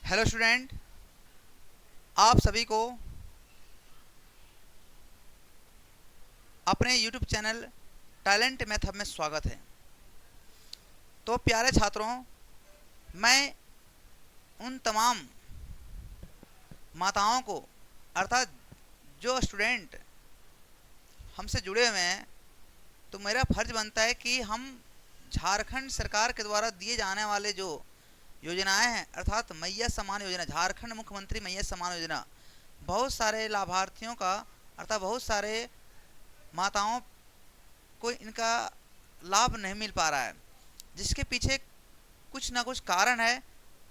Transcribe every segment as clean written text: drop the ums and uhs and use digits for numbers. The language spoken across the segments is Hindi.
हेलो स्टूडेंट, आप सभी को अपने YouTube channel talent math hub में स्वागत है। तो प्यारे छात्रों, मैं उन तमाम माताओं को अर्थात जो स्टूडेंट हमसे जुड़े हुए हैं, तो मेरा फर्ज बनता है कि हम झारखंड सरकार के द्वारा दिए जाने वाले जो योजनाएं हैं अर्थात मैया सम्मान योजना, झारखंड मुख्यमंत्री मैया सम्मान योजना, बहुत सारे लाभार्थियों का अर्थात बहुत सारे माताओं को इनका लाभ नहीं मिल पा रहा है, जिसके पीछे कुछ ना कुछ कारण है।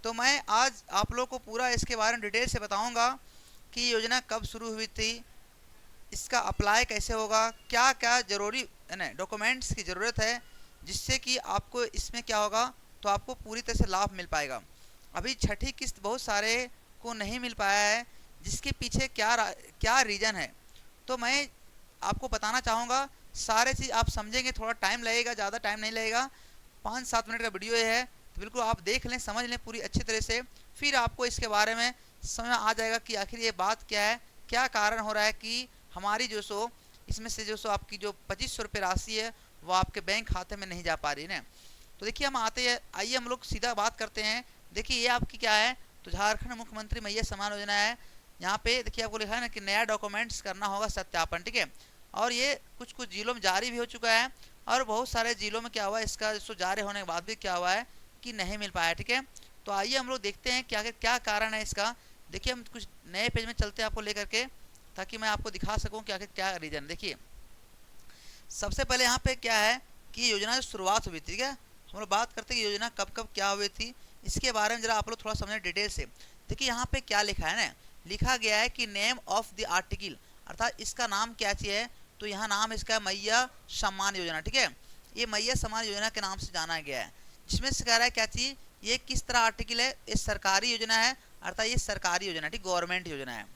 तो मैं आज आप लोग को पूरा इसके बारे में डिटेल से बताऊंगा कि योजना कब शुरू हुई थी, इसका अप्लाई कैसे होगा, क्या क्या जरूरी डॉक्यूमेंट्स की ज़रूरत है जिससे कि आपको इसमें क्या होगा तो आपको पूरी तरह से लाभ मिल पाएगा। अभी छठी किस्त बहुत सारे को नहीं मिल पाया है, जिसके पीछे क्या रीज़न है तो मैं आपको बताना चाहूँगा। सारे चीज़ आप समझेंगे, थोड़ा टाइम लगेगा, ज़्यादा टाइम नहीं लगेगा, 5-7 मिनट का वीडियो है, तो बिल्कुल आप देख लें, समझ लें पूरी अच्छी तरह से, फिर आपको इसके बारे में समझ आ जाएगा कि आखिर ये बात क्या है, क्या कारण हो रहा है कि हमारी जो सो इसमें से जो सो आपकी जो 2500 रुपये राशि है वो आपके बैंक खाते में नहीं जा पा रही ना। तो देखिए हम आते हैं, आइए हम लोग सीधा बात करते हैं। देखिए ये आपकी क्या है, तो झारखंड मुख्यमंत्री मैया सम्मान योजना है। यहाँ पे देखिए आपको लिखा है ना कि नया डॉक्यूमेंट्स करना होगा सत्यापन, ठीक है। और ये कुछ कुछ जिलों में जारी भी हो चुका है और बहुत सारे जिलों में क्या हुआ है, इसका जो जारी होने के बाद भी क्या हुआ है कि नहीं मिल पाया, ठीक है। तो आइए हम लोग देखते हैं क्या क्या कारण है इसका। देखिए हम कुछ नए पेज में चलते हैं आपको लेकर के, ताकि मैं आपको दिखा सकूं कि आखिर क्या रीजन। देखिए सबसे पहले यहाँ पे क्या है कि योजना जो शुरुआत हुई थी, ठीक है, हम लोग बात करते हैं कि योजना कब कब क्या हुई थी, इसके बारे में जरा आप लोग थोड़ा समझें डिटेल से। देखिए यहाँ पे क्या लिखा है ना, लिखा गया है कि नेम ऑफ द आर्टिकल, अर्थात इसका नाम क्या चाहिए, तो यहाँ नाम इसका मैया सम्मान योजना, ठीक है। ये मैया सम्मान योजना के नाम से जाना गया है, जिसमें से कह रहा है क्या चीज़, ये किस तरह आर्टिकल है, ये सरकारी योजना है, अर्थात ये सरकारी योजना, ठीक, गवर्नमेंट योजना है।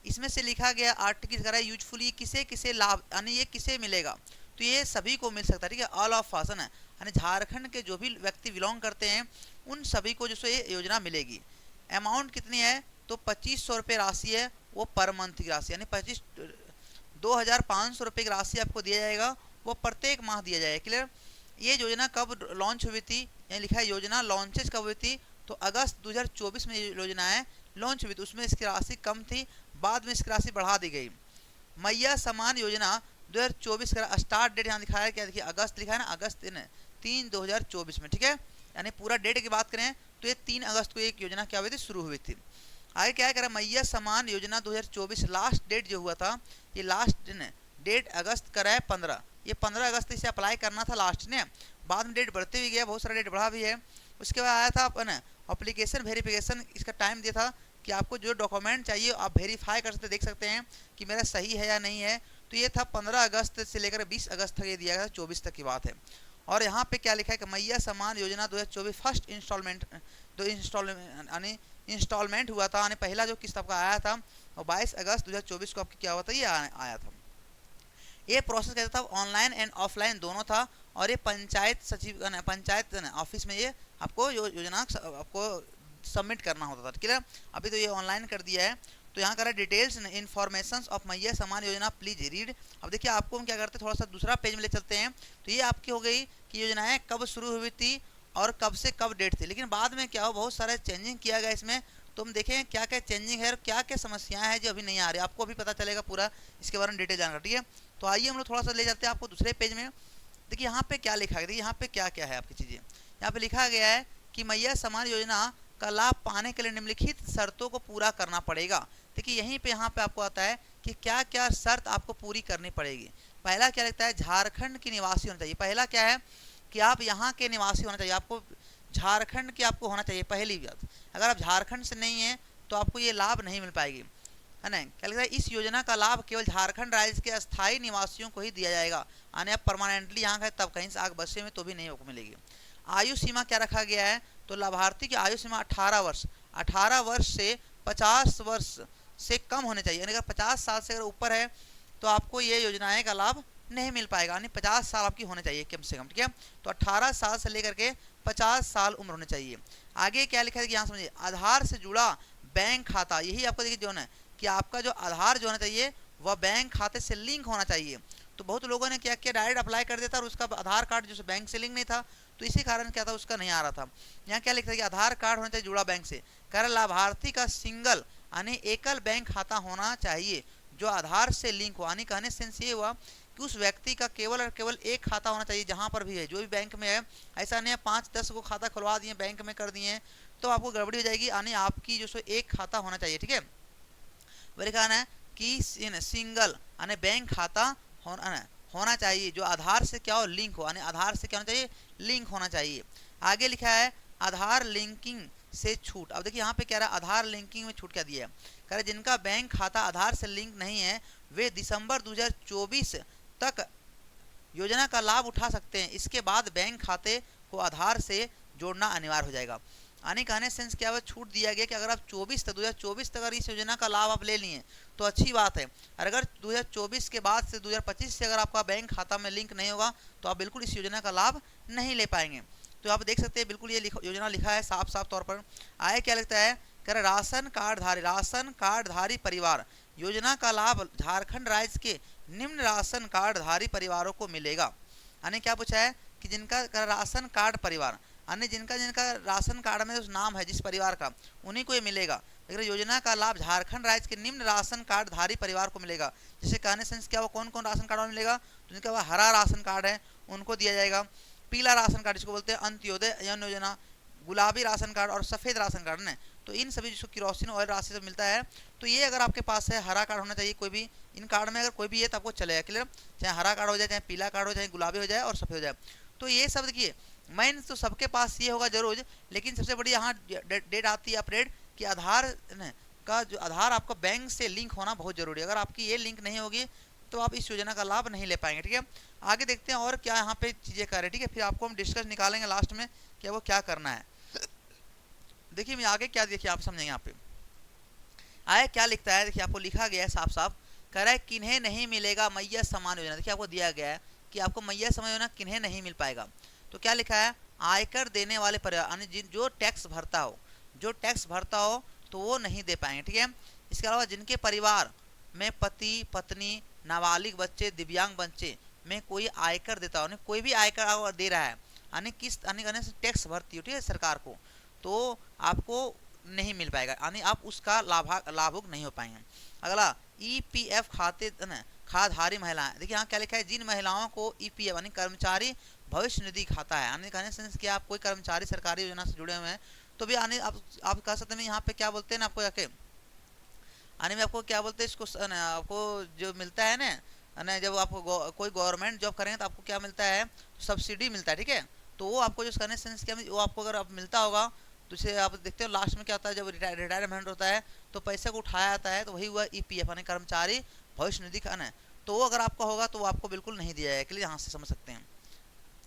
इसमें से लिखा गया आर्टिकल कह रहा है यूजफुली किसे किसे लाभ, यानी ये किसे मिलेगा, तो ये सभी को मिल सकता है, ठीक है, ऑल ऑफ फासन है, यानी झारखंड के जो भी व्यक्ति बिलोंग करते हैं उन सभी को जो सो ये योजना मिलेगी। अमाउंट कितनी है, तो 2500 रुपये राशि है, वो पर मंथ की राशि, यानी 25,500 रुपये की राशि आपको दिया जाएगा, वो प्रत्येक माह दिया जाएगा। क्लियर। ये योजना कब लॉन्च हुई थी, यहाँ लिखा है योजना लॉन्चेज कब हुई थी, तो अगस्त 2024 में ये योजना है लॉन्च हुई थी, उसमें इसकी राशि कम थी, बाद में इसकी राशि बढ़ा दी गई। मैया सम्मान योजना 2024 का स्टार्ट डेट यहाँ दिखाया है, क्या देखिए अगस्त लिखा है ना, अगस्त 3 2024 में, ठीक है। यानी पूरा डेट की बात करें तो ये 3 अगस्त को एक योजना क्या हुई थी, शुरू हुई थी। आगे क्या करा, मैया सम्मान योजना 2024 लास्ट डेट जो हुआ था, ये लास्ट डेट अगस्त करा है 15, ये 15 अगस्त से अप्लाई करना था लास्ट ने, बाद में डेट बढ़ते हुए गया, बहुत सारा डेट बढ़ा भी है। उसके बाद आया था अपन अप्लीकेशन वेरिफिकेशन, इसका टाइम दिया था कि आपको जो डॉक्यूमेंट चाहिए आप वेरीफाई कर सकते, देख सकते हैं कि मेरा सही है या नहीं है, तो ये था 15 अगस्त से लेकर 20 अगस्त तक ये दिया गया था, 24 तक की बात है। और यहाँ पे क्या लिखा है कि मैया सम्मान योजना 2024 फर्स्ट इंस्टॉलमेंट, दो इंस्टॉलमेंट यानी इंस्टॉलमेंट हुआ था, यानी पहला जो किस्त आपका आया था और 22 अगस्त 2024 को आपकी क्या हुआ था, ये आया था। ये प्रोसेस कहता था ऑनलाइन एंड ऑफलाइन दोनों था, और ये पंचायत सचिव पंचायत ऑफिस में ये आपको योजना आपको सबमिट करना होता था, ठीक है। अभी तो ये ऑनलाइन कर दिया है। तो यहाँ करा डिटेल्स इन्फॉर्मेशन ऑफ मैया सम्मान योजना प्लीज रीड। अब देखिए आपको हम क्या करते हैं, थोड़ा सा दूसरा पेज में ले चलते हैं। तो ये आपकी हो गई कि योजनाएं कब शुरू हुई थी और कब से कब डेट थी, लेकिन बाद में क्या हो, बहुत सारे चेंजिंग किया गया इसमें, तो हम देखें क्या क्या चेंजिंग है और क्या क्या समस्याएं हैं जो अभी नहीं आ रही, आपको अभी पता चलेगा पूरा इसके बारे में डिटेल जानकर, ठीक है। तो आइए हम लोग थोड़ा सा ले जाते हैं आपको दूसरे पेज में। देखिए यहाँ पे क्या लिखा है, देखिए यहाँ पे क्या क्या है आपकी चीज़ें, यहाँ पे लिखा गया है कि मैया सम्मान योजना का लाभ पाने के लिए निम्नलिखित शर्तों को पूरा करना पड़ेगा। देखिए यहीं पे यहाँ पे आपको आता है कि क्या क्या शर्त आपको पूरी करनी पड़ेगी। पहला क्या लगता है, झारखंड की निवासी होना चाहिए। पहला क्या है कि आप यहाँ के निवासी होना चाहिए, आपको झारखंड के आपको होना चाहिए पहली बात। अगर आप झारखंड से नहीं हैं तो आपको ये लाभ नहीं मिल पाएगी, है ना। क्या लगता है, इस योजना का लाभ केवल झारखंड राज्य के अस्थायी निवासियों को ही दिया जाएगा, यानी आप परमानेंटली यहाँ का तब कहीं से आग बसे में तो भी नहीं मिलेगी। आयु सीमा क्या रखा गया है, तो लाभार्थी की आयु सीमा 18 वर्ष, 18 वर्ष से 50 वर्ष से कम होने चाहिए, यानी अगर 50 साल से अगर ऊपर है तो आपको ये योजनाएं का लाभ नहीं मिल पाएगा, यानी 50 साल आपकी होने चाहिए कम से कम, ठीक है। तो 18 साल से लेकर के 50 साल उम्र होनी चाहिए। आगे क्या लिखा है कि यहाँ समझिए, आधार से जुड़ा बैंक खाता, यही आपको देखिए जो है कि आपका जो आधार जो होना चाहिए वह बैंक खाते से लिंक होना चाहिए। तो बहुत लोगों ने क्या किया, डायरेक्ट अप्लाई कर देता और उसका आधार कार्ड जो बैंक से लिंक नहीं था, तो इसी कारण क्या था, उसका नहीं आ रहा था। यहाँ क्या लिखा है कि आधार कार्ड होना चाहिए जुड़ा बैंक से, कह रहा लाभार्थी का सिंगल यानी एकल बैंक खाता होना चाहिए जो आधार से लिंक हो। यानी कहने सेंस ये हुआ कि उस व्यक्ति का केवल और केवल एक खाता होना चाहिए जहां पर भी है, जो भी बैंक में है। ऐसा नहीं है 5-10 को खाता खुलवा दिए बैंक में कर दिए तो आपको गड़बड़ी हो जाएगी। यानी आपकी जो सो एक खाता होना चाहिए, ठीक है। वही कहना है कि सिंगल यानी बैंक खाता होना चाहिए जो आधार से क्या हो, लिंक हो। यानी आधार से क्या होना चाहिए, लिंक होना चाहिए। आगे लिखा है आधार लिंकिंग से छूट। अब देखिए यहाँ पे क्या रहा है, आधार लिंकिंग में छूट क्या दिया है, कह रहे जिनका बैंक खाता आधार से लिंक नहीं है वे दिसंबर 2024 तक योजना का लाभ उठा सकते हैं। इसके बाद बैंक खाते को आधार से जोड़ना अनिवार्य हो जाएगा। यानी कहने सेंस क्या है, छूट दिया गया कि अगर आप 2024 तक अगर इस योजना का लाभ आप ले लिए तो अच्छी बात है। और अगर 2024 के बाद से 2025 से अगर आपका बैंक खाता में लिंक नहीं होगा तो आप बिल्कुल इस योजना का लाभ नहीं ले पाएंगे। तो आप देख सकते हैं बिल्कुल ये योजना लिखा है साफ साफ तौर पर। आगे क्या लिखता है, कह रहे राशन कार्डधारी परिवार योजना का लाभ झारखंड राज्य के निम्न राशन कार्डधारी परिवारों को मिलेगा। यानी क्या पूछा है कि जिनका राशन कार्ड परिवार यानी जिनका राशन कार्ड में उस नाम है जिस परिवार का, उन्हीं को ये मिलेगा। लेकिन योजना का लाभ झारखंड राज्य के निम्न राशन कार्डधारी परिवार को मिलेगा। जैसे कहने सेंस क्या, वो कौन कौन राशन कार्ड में मिलेगा, तो जिनका वह हरा राशन कार्ड है उनको दिया जाएगा। पीला राशन कार्ड जिसको बोलते हैं अंत्योदय योजना, गुलाबी राशन कार्ड और सफ़ेद राशन कार्ड ने, तो इन सभी जिसको किरोसिन ऑयल राशि से मिलता है। तो ये अगर आपके पास है, हरा कार्ड होना चाहिए कोई भी, इन कार्ड में अगर कोई भी है तो आपको चलेगा। क्लियर, चाहे हरा कार्ड हो जाए, चाहे पीला कार्ड हो, चाहे गुलाबी हो जाए और सफ़ेद हो जाए। तो ये सब देखिए मेन तो सबके पास ये होगा जरूर, लेकिन सबसे बड़ी यहाँ डेट आती है अपडेट कि आधार का जो आधार आपका बैंक से लिंक होना बहुत जरूरी है। अगर आपकी ये लिंक नहीं होगी तो आप इस योजना का लाभ नहीं ले पाएंगे, ठीक है। आगे देखते हैं और क्या यहाँ पे चीज़ें कर रहे हैं, ठीक है। फिर आपको हम डिस्कस निकालेंगे लास्ट में कि वो क्या करना है। देखिए मैं आगे क्या, देखिए आप समझेंगे। यहाँ पे आए क्या लिखता है, देखिए आपको लिखा गया है साफ साफ, कह रहा है किन्हें नहीं मिलेगा मैया सम्मान योजना। देखिए आपको दिया गया है कि आपको मैया सम्मान योजना किन्हें नहीं मिल पाएगा। तो क्या लिखा है, आयकर देने वाले परिवार यानी जो टैक्स भरता हो तो वो नहीं दे पाएंगे, ठीक है। इसके अलावा जिनके परिवार में पति पत्नी नाबालिग बच्चे दिव्यांग बच्चे में कोई आयकर देता हो, कोई भी आयकर दे रहा है यानी किस यानी टैक्स भरती हो, ठीक है, सरकार को, तो आपको नहीं मिल पाएगा, यानी आप उसका लाभुक नहीं हो पाएंगे। अगला ईपीएफ खाताधारी महिलाएं। देखिए यहाँ क्या लिखा है, जिन महिलाओं को ईपीएफ यानी कर्मचारी भविष्य निधि खाता है, यानी कहने सेंस कि आप कोई कर्मचारी सरकारी योजना से जुड़े हुए हैं तो भी आने आप कह सकते हैं यहाँ पे क्या बोलते हैं ना, आपको जाके आने में आपको क्या बोलते हैं इसको, आपको जो मिलता है ना, जब आप कोई गवर्नमेंट जॉब करेंगे तो आपको क्या मिलता है, सब्सिडी मिलता है, ठीक है। तो वो आपको जो कहने सेंस क्या, वो आपको अगर आप मिलता होगा तो इसे आप देखते हो लास्ट में क्या होता है, जब रिटायरमेंट होता है तो पैसे को उठाया जाता है, तो वही हुआ ईपीएफ यानी कर्मचारी भविष्य निधि खाना। तो वो अगर आपका होगा तो वो आपको बिल्कुल नहीं दिया जाएगा। क्लियर, यहाँ से समझ सकते हैं।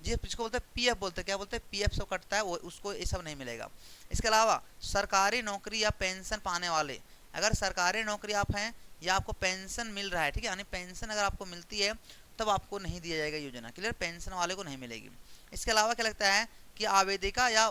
जिसको बोलते हैं पीएफ, बोलते हैं क्या बोलते हैं, पीएफ सब कटता है, वो उसको ये सब नहीं मिलेगा। इसके अलावा सरकारी नौकरी या पेंशन पाने वाले, अगर सरकारी नौकरी आप हैं या आपको पेंशन मिल रहा है, ठीक है, यानी पेंशन अगर आपको मिलती है तब आपको नहीं दिया जाएगा योजना। क्लियर, पेंशन वाले को नहीं मिलेगी। इसके अलावा क्या लगता है कि आवेदिका या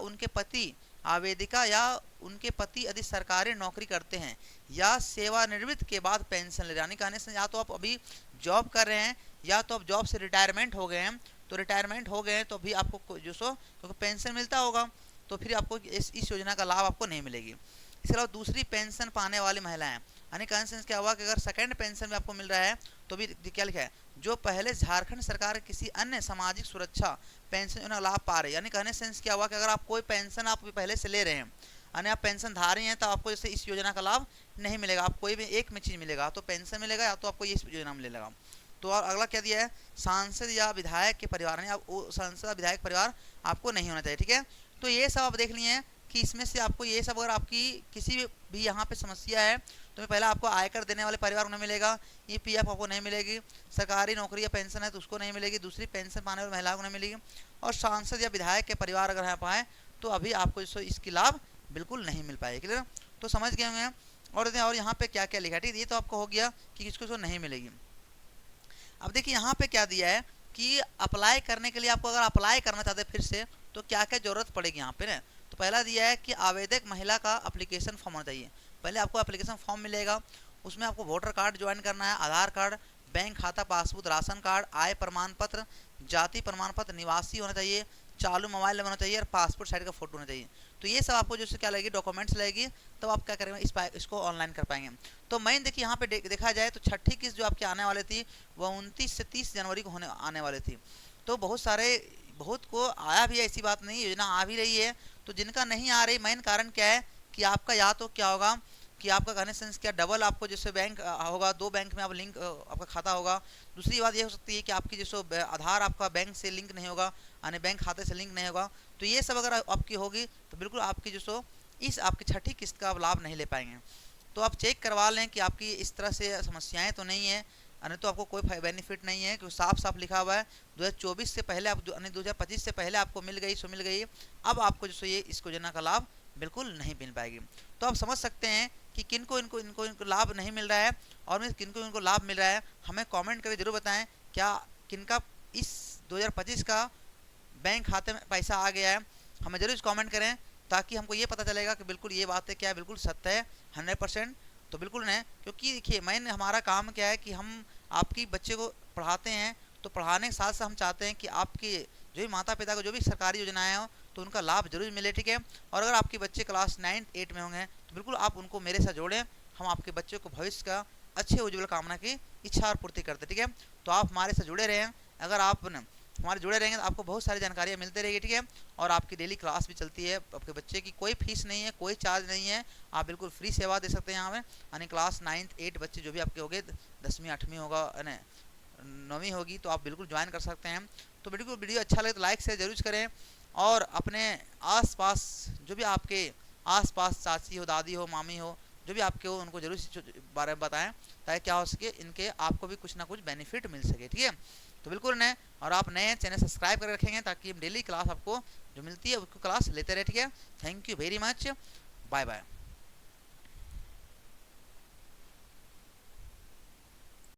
उनके पति यदि सरकारी नौकरी करते हैं या सेवानिवृत्त के बाद पेंशन ले, यानी कहने से या तो आप अभी जॉब कर रहे हैं या तो आप जॉब से रिटायरमेंट हो गए हैं, तो रिटायरमेंट हो गए तो भी आपको जो सो क्योंकि पेंशन मिलता होगा तो फिर आपको इस योजना का लाभ आपको नहीं मिलेगी। इसके अलावा दूसरी पेंशन पाने वाली महिलाएं, यानी कहने क्या हुआ कि अगर सेकंड पेंशन में आपको मिल रहा है तो भी क्या लिखा है, जो पहले झारखंड सरकार किसी अन्य सामाजिक सुरक्षा पेंशन योजना लाभ पा रहे, यानी कहने सेंस क्या हुआ कि अगर आप कोई पेंशन आप पहले से ले रहे हैं यानी आप पेंशन धारी हैं तो आपको जैसे इस योजना का लाभ नहीं मिलेगा, आप कोई भी एक में चीज़ मिलेगा, तो पेंशन मिलेगा या तो आपको ये इस योजना में मिलेगा। तो अगला क्या दिया है, सांसद या विधायक के परिवार, यानी सांसद या विधायक परिवार आपको नहीं होना चाहिए, ठीक है। तो ये सब आप देख लिए हैं कि इसमें से आपको ये सब अगर आपकी किसी भी यहाँ पे समस्या है तो पहला आपको आयकर देने वाले परिवार को नहीं मिलेगा, ईपीएफ आपको नहीं मिलेगी, सरकारी नौकरी या पेंशन है तो उसको नहीं मिलेगी, दूसरी पेंशन पाने वाली महिलाओं को नहीं मिलेगी, और सांसद या विधायक के परिवार अगर यहाँ पाए तो अभी आपको इसकी लाभ बिल्कुल नहीं मिल पाएगी। क्लियर, तो समझ गए होंगे। और यहाँ पे क्या क्या लिखा है, ठीक है, ये तो आपको हो गया कि किसको नहीं मिलेगी। अब देखिए यहाँ पे क्या दिया है कि अप्लाई करने के लिए आपको अगर अप्लाई करना चाहते हैं फिर से तो क्या क्या जरूरत पड़ेगी यहाँ पे ना। तो पहला दिया है कि आवेदक महिला का एप्लीकेशन फॉर्म होना चाहिए। पहले आपको एप्लीकेशन फॉर्म मिलेगा, उसमें आपको वोटर कार्ड ज्वाइन करना है, आधार कार्ड, बैंक खाता पासबुक, राशन कार्ड, आय प्रमाण पत्र, जाति प्रमाण पत्र, निवासी होना चाहिए, चालू मोबाइल नंबर होना चाहिए और पासपोर्ट साइज का फोटो होना चाहिए। तो ये सब आपको जो क्या लगेगी, डॉक्यूमेंट्स लगेगी, तब आप क्या करेंगे, इसको ऑनलाइन कर पाएंगे। तो मैं देखिए यहाँ पे देखा जाए तो छठी किस्त जो आपकी आने वाली थी वह 29 से 30 जनवरी को होने आने वाली थी। तो बहुत को आया भी है, ऐसी बात नहीं, योजना आ भी रही है। तो जिनका नहीं आ रही, मेन कारण क्या है कि आपका या तो क्या होगा कि आपका कहने सेंस क्या डबल आपको जैसे बैंक होगा, 2 बैंक में आप लिंक आपका खाता होगा। दूसरी बात ये हो सकती है कि आपकी जैसे आधार आपका बैंक से लिंक नहीं होगा, यानी बैंक खाते से लिंक नहीं होगा। तो ये सब अगर आपकी होगी तो बिल्कुल आपकी जो इस आपकी छठी किस्त का आप लाभ नहीं ले पाएंगे। तो आप चेक करवा लें कि आपकी इस तरह से समस्याएं तो नहीं है, यानी तो आपको कोई बेनिफिट नहीं है, क्योंकि साफ साफ लिखा हुआ है 2024 से पहले आप यानी 2025 से पहले आपको मिल गई, अब आपको जो ये इस योजना का लाभ बिल्कुल नहीं मिल पाएगी। तो आप समझ सकते हैं कि किनको इनको लाभ नहीं मिल रहा है और किनको इनको लाभ मिल रहा है। हमें कमेंट करके जरूर बताएं क्या किनका इस 2025 का बैंक खाते में पैसा आ गया है, हमें जरूर कमेंट करें, ताकि हमको ये पता चलेगा कि बिल्कुल ये बात है क्या बिल्कुल सत्य है 100%। तो बिल्कुल नहीं, क्योंकि देखिए हमारा काम क्या है कि हम आपकी बच्चे को पढ़ाते हैं, तो पढ़ाने के साथ साथ हम चाहते हैं कि आपके जो भी माता पिता को जो भी सरकारी योजनाएं हो तो उनका लाभ जरूर मिले, ठीक है। और अगर आपके बच्चे क्लास 9 8 में होंगे तो बिल्कुल आप उनको मेरे साथ जोड़ें, हम आपके बच्चे को भविष्य का अच्छे उज्जवल कामना की इच्छा और पूर्ति करते, ठीक है। तो आप हमारे साथ जुड़े रहें, अगर आप हमारे जुड़े रहेंगे तो आपको बहुत सारी जानकारियाँ मिलती रहेगी, ठीक है। और आपकी डेली क्लास भी चलती है, आपके बच्चे की कोई फीस नहीं है, कोई चार्ज नहीं है, आप बिल्कुल फ्री सेवा दे सकते हैं यहाँ में। यानी क्लास 9 8 बच्चे जो भी आपके हो गए, 10वीं 8वीं होगा, 9वीं होगी, तो आप बिल्कुल ज्वाइन कर सकते हैं। तो बिल्कुल वीडियो अच्छा लगे तो लाइक शेयर जरूर करें, और अपने आसपास जो भी आपके आसपास चाची हो, दादी हो, मामी हो, जो भी आपके हो, उनको जरूर इस बारे में बताएं, ताकि क्या हो सके इनके आपको भी कुछ ना कुछ बेनिफिट मिल सके, ठीक है। तो बिल्कुल नए, और आप नए चैनल सब्सक्राइब कर रखेंगे ताकि हम डेली क्लास आपको जो मिलती है उसको क्लास लेते रहे, ठीक है। Thank you very much, bye bye.